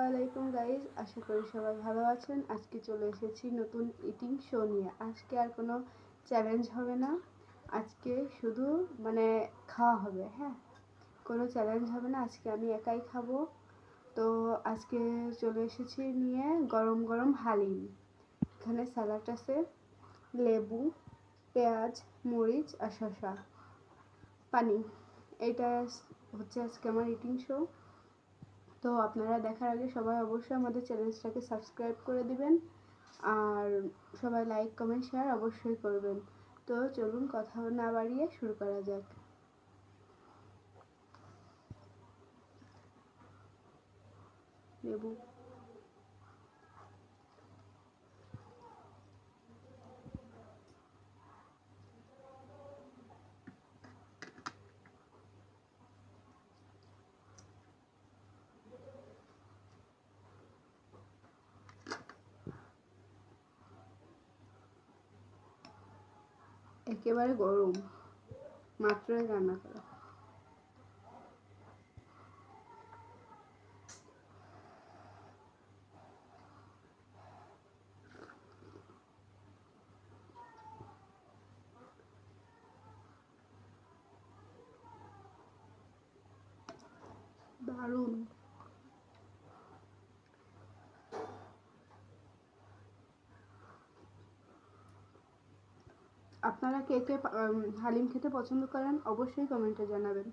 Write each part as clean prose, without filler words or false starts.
আলাইকুম গাইজ, আশা করি সবাই ভালো আছেন। আজকে চলে এসেছি নতুন ইটিং শো নিয়ে। আজকে আর কোনো চ্যালেঞ্জ হবে না, আজকে শুধু খাওয়া হবে। হ্যাঁ, কোনো চ্যালেঞ্জ হবে না, আজকে আমি একাই খাবো। তো আজকে চলে এসেছি নিয়ে গরম গরম হালিম। এখানে স্যালাড আছে, লেবু, পেঁয়াজ, মরিচ আর শসা, পানি। এটা হচ্ছে আজকে আমার ইটিং শো। তো আপনারা দেখার আগে সবাই অবশ্যই আমাদের চ্যানেলটাকে সাবস্ক্রাইব করে দিবেন, আর সবাই লাইক কমেন্ট শেয়ার অবশ্যই করবেন। তো চলুন কথা না বাড়িয়ে শুরু করা যাক। লেবু, একেবারে গরম, মাত্রই রান্না করা। দারুণ। আপনারা কে কে হালিম খেতে পছন্দ করেন অবশ্যই কমেন্টে জানাবেন।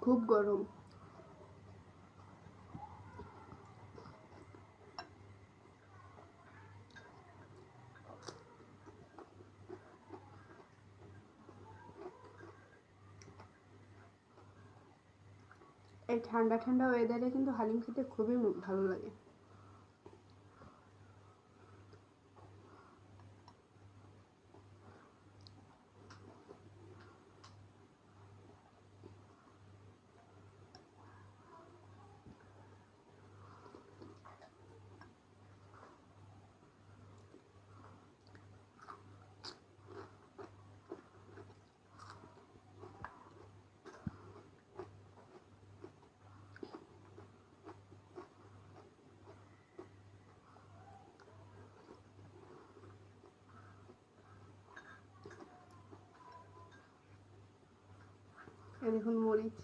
খুব গরম। এই ঠান্ডা ঠান্ডা ওয়েদারে কিন্তু হালিম খেতে খুবই ভালো লাগে। এই দেখুন মরিচ।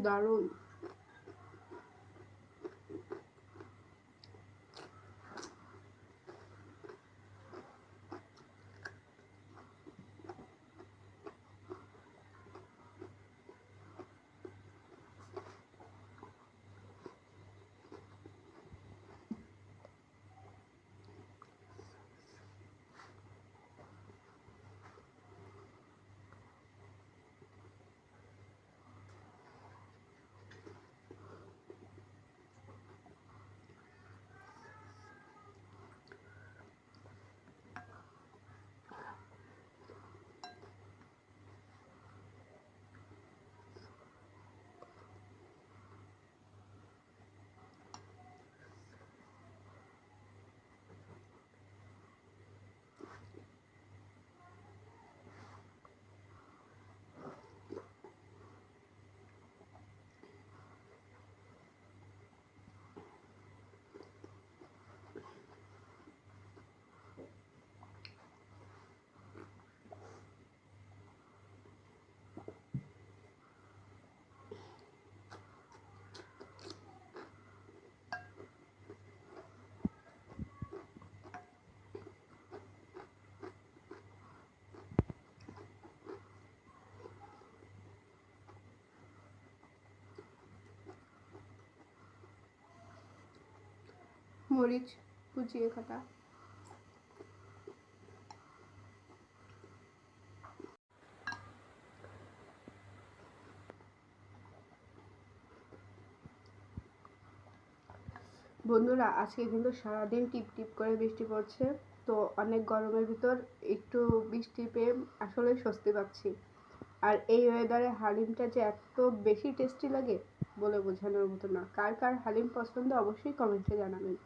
দারুণ। মরিচ কুচিয়ে কাটা। বন্ধুরা আজকে কিন্তু সারাদিন টিপ টিপ করে বৃষ্টি পড়ছে, তো অনেক গরমের ভিতর একটু বৃষ্টি পেয়ে আসলে স্বস্তি পাচ্ছি। আর এই ওয়েদারে হালিমটা যে এত বেশি টেস্টি লাগে বলে বোঝানোর মতো না। কার কার হালিম পছন্দ অবশ্যই কমেন্টে জানাবেন।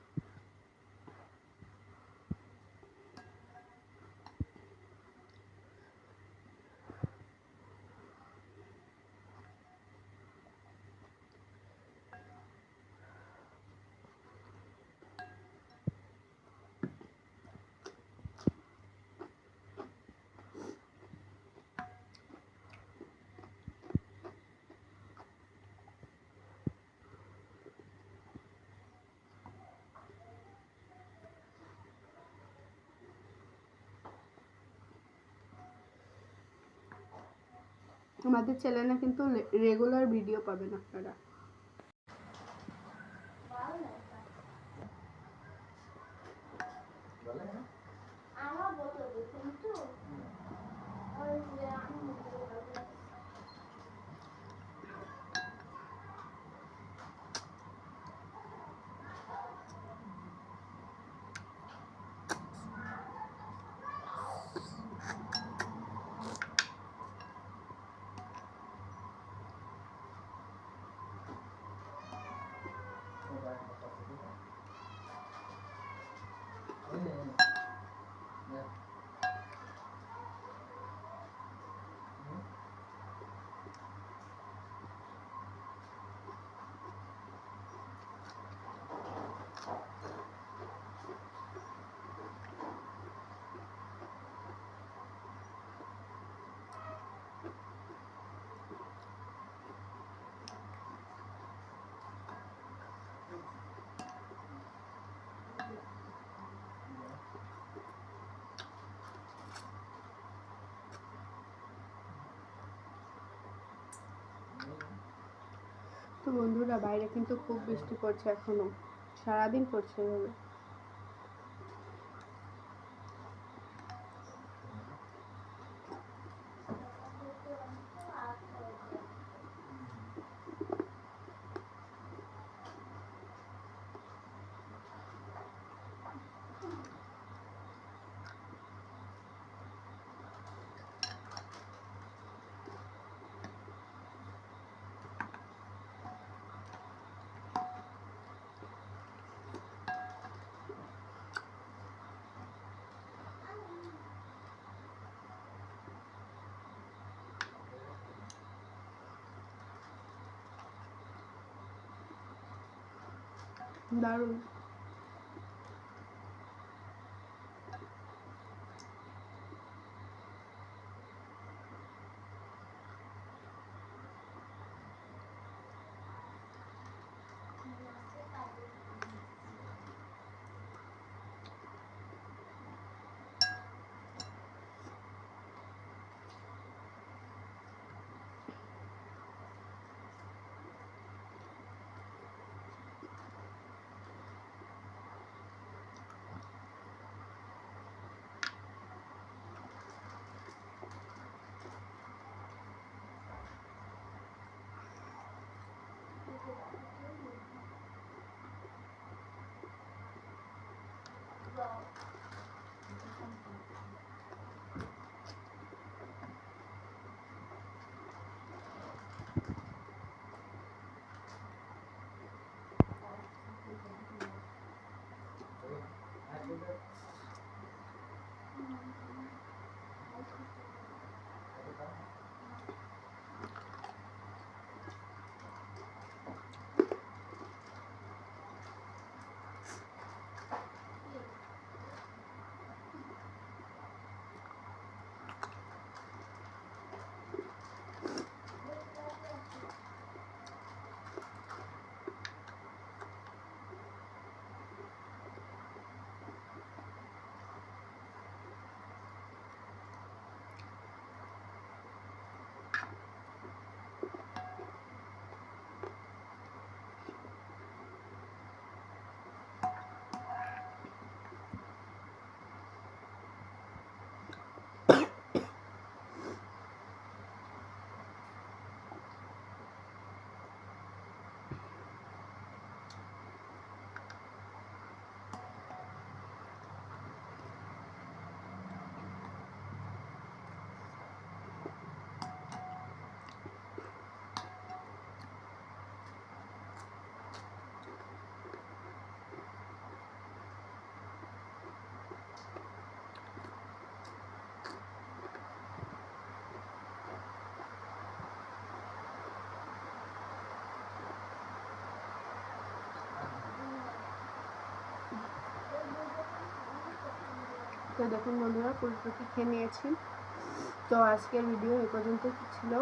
আমাদের চ্যানেলে কিন্তু রেগুলার ভিডিও পাবেন আপনারা। তো বন্ধুরা বাইরে কিন্তু খুব বৃষ্টি পড়ছে, এখনো সারাদিন পড়ছে এভাবে। দারুণ। তো দেখুন বন্ধুরা পুরোপুরি খেয়ে নিয়েছি। তো আজকের ভিডিও এ পর্যন্ত ছিল।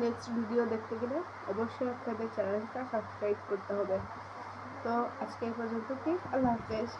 নেক্সট ভিডিও দেখতে গেলে অবশ্যই আপনাদের চ্যানেলটা সাবস্ক্রাইব করতে হবে। তো আজকে এই পর্যন্ত কি, আল্লাহ হাফেজ।